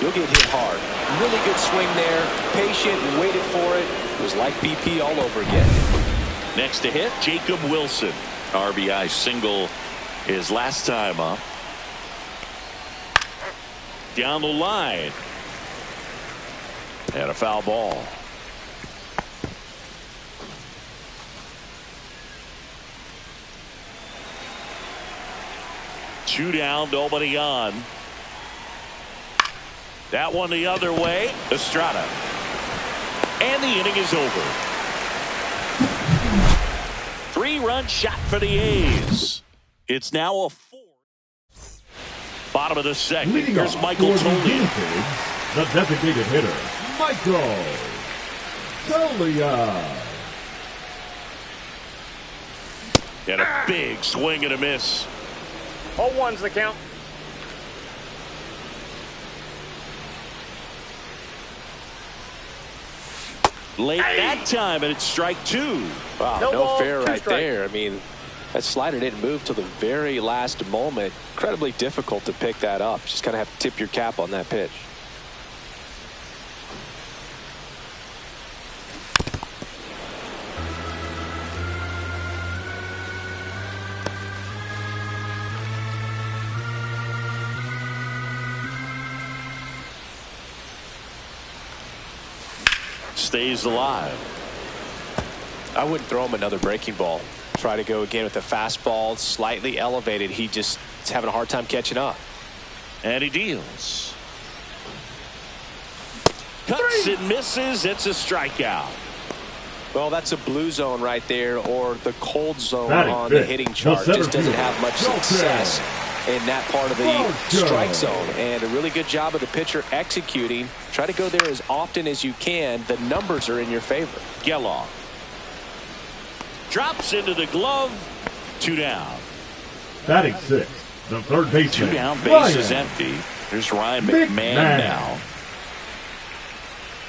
you'll get hit hard. Really good swing there. Patient, waited for it. It was like BP all over again. Next to hit, Jacob Wilson. RBI single his last time up. Down the line. And a foul ball. Two down, nobody on. That one the other way. Estrada. And the inning is over. 3-run shot for the A's. It's now a 4. Bottom of the second. Leading Here's off Michael for the Tolia. Guinea Pigs, the designated hitter, Michael Tolia. And a big swing and a miss. 0-1's the count. Late that time, and it's strike 2. Wow, No no ball, fair 2 right strike. there. I mean, that slider didn't move till the very last moment. Incredibly difficult to pick that up. Just kind of have to tip your cap on that pitch. Stays alive. I wouldn't throw him another breaking ball. Try to go again with the fastball, slightly elevated. He just is having a hard time catching up. And he deals. Cuts and misses. It's a strikeout. Well, that's a blue zone right there, or the cold zone Batting on the fifth, hitting the chart. center Just doesn't fielder, have much Joe success Perry. in that part of the Joe strike Perry. zone. And a really good job of the pitcher executing. Try to go there as often as you can. The numbers are in your favor. Geloff drops into the glove. 2 down. Batting sixth, the third baseman, 2 down, base Ryan is empty. There's Ryan McMahon now.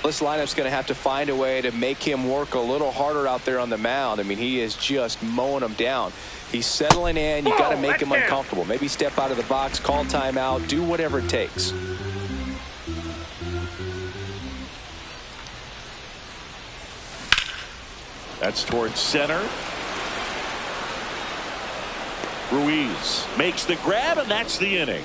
This lineup's going to have to find a way to make him work a little harder out there on the mound. I mean, he is just mowing them down. He's settling in. You got to make him uncomfortable. Maybe step out of the box, call timeout, do whatever it takes. That's towards center. Ruiz makes the grab, and that's the inning.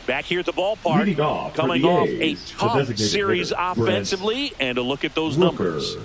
Back here at the ballpark, Leading off for coming the off A's, a the tough designated series hitter, offensively, and a look at those Rooker. numbers.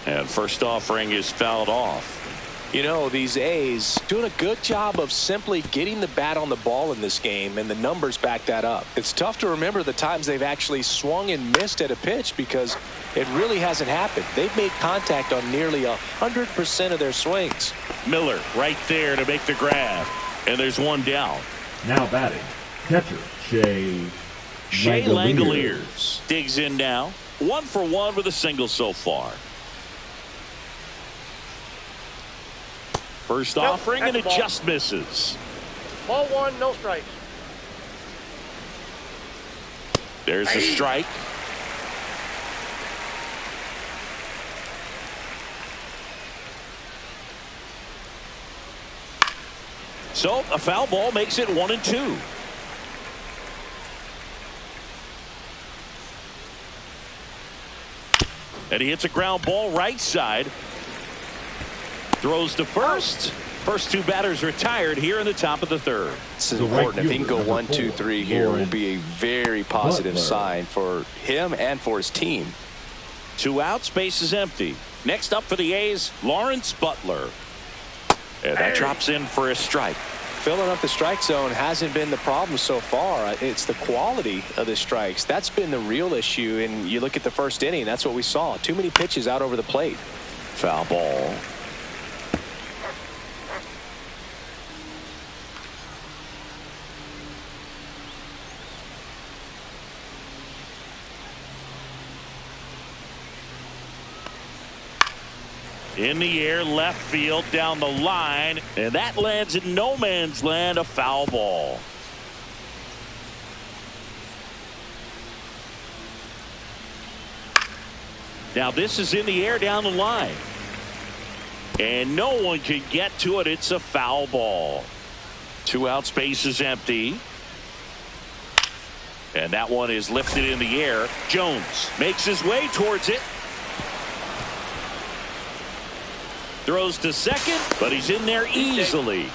And first offering is fouled off. You know, these A's doing a good job of simply getting the bat on the ball in this game, and the numbers back that up. It's tough to remember the times they've actually swung and missed at a pitch because it really hasn't happened. They've made contact on nearly 100% of their swings. Miller right there to make the grab. And there's one down. Now batting, catcher Shea Langoliers digs in now. 1 for 1 with a single so far. First offering, and it just misses. Ball 1, no strikes. There's a strike. So a foul ball makes it 1-2. And he hits a ground ball right side. Throws to first. First two batters retired here in the top of the third. This is important. If he can go 1, 2, 3 here, it will be a very positive sign for him and for his team. 2 outs, base is empty. Next up for the A's, Lawrence Butler. And that drops in for a strike. Filling up the strike zone hasn't been the problem so far. It's the quality of the strikes. That's been the real issue. And you look at the first inning, that's what we saw. Too many pitches out over the plate. Foul ball. In the air, left field, down the line, and that lands in no man's land, a foul ball. Now this is in the air down the line, and no one can get to it. It's a foul ball. 2 outs, base is empty. And that one is lifted in the air. Jones makes his way towards it. Throws to second, but he's in there easily.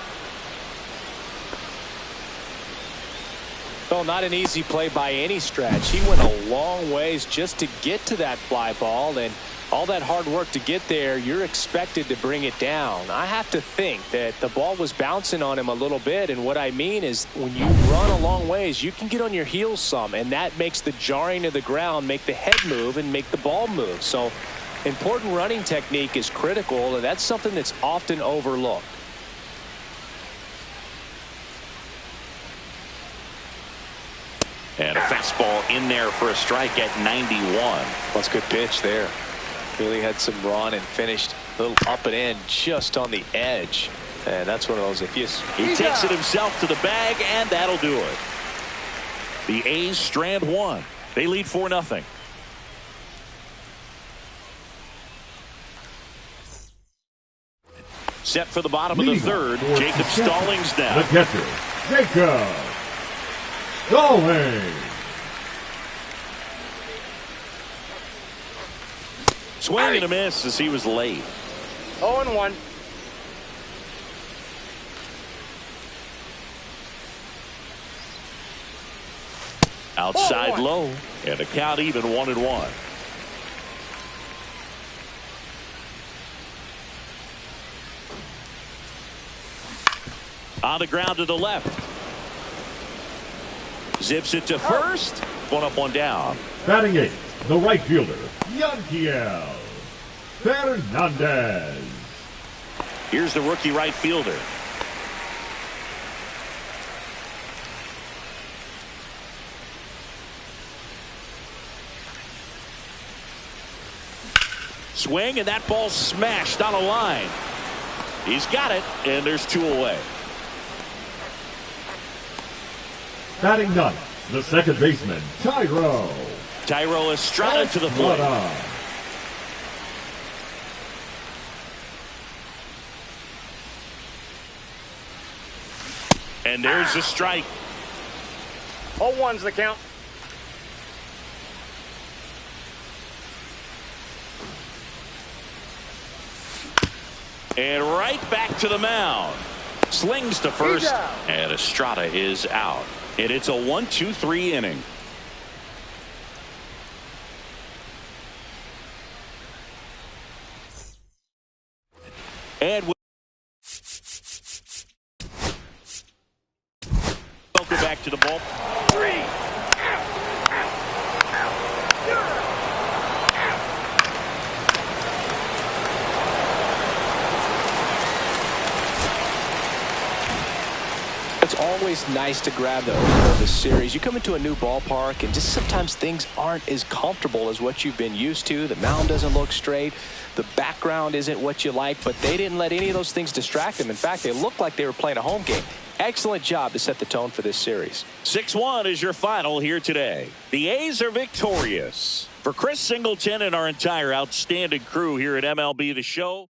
Well, not an easy play by any stretch. He went a long ways just to get to that fly ball, and all that hard work to get there, you're expected to bring it down. I have to think that the ball was bouncing on him a little bit, and what I mean is when you run a long ways, you can get on your heels some, and that makes the jarring of the ground make the head move and make the ball move. So important running technique is critical, and that's something that's often overlooked. And a fastball in there for a strike at 91. That's a good pitch there. Really had some run and finished a little up and in just on the edge. And that's one of those, if you... He takes it himself to the bag, and that'll do it. The A's strand one. They lead 4-0. Set for the bottom of the third. Jacob Stallings now. The catcher, Jacob Stallings. Swing and a miss as he was late. 0-1. Outside low, and a count even 1-1. On the ground to the left. Zips it to first. 1 up, 1 down. Batting 8th, the right fielder, Yankiel Fernandez. Here's the rookie right fielder. Swing, and that ball smashed on a line. He's got it, and there's 2 away. Batting 9th, the second baseman, Tyro Estrada to the plate. And there's a strike. 0-1's the count. And right back to the mound. Slings to first, and Estrada is out. And it's a 1-2-3 inning. And welcome back to the ball. 3. It's always nice to grab the opener of the series. You come into a new ballpark, and just sometimes things aren't as comfortable as what you've been used to. The mound doesn't look straight. The background isn't what you like, but they didn't let any of those things distract them. In fact, they looked like they were playing a home game. Excellent job to set the tone for this series. 6-1 is your final here today. The A's are victorious. For Chris Singleton and our entire outstanding crew here at MLB The Show.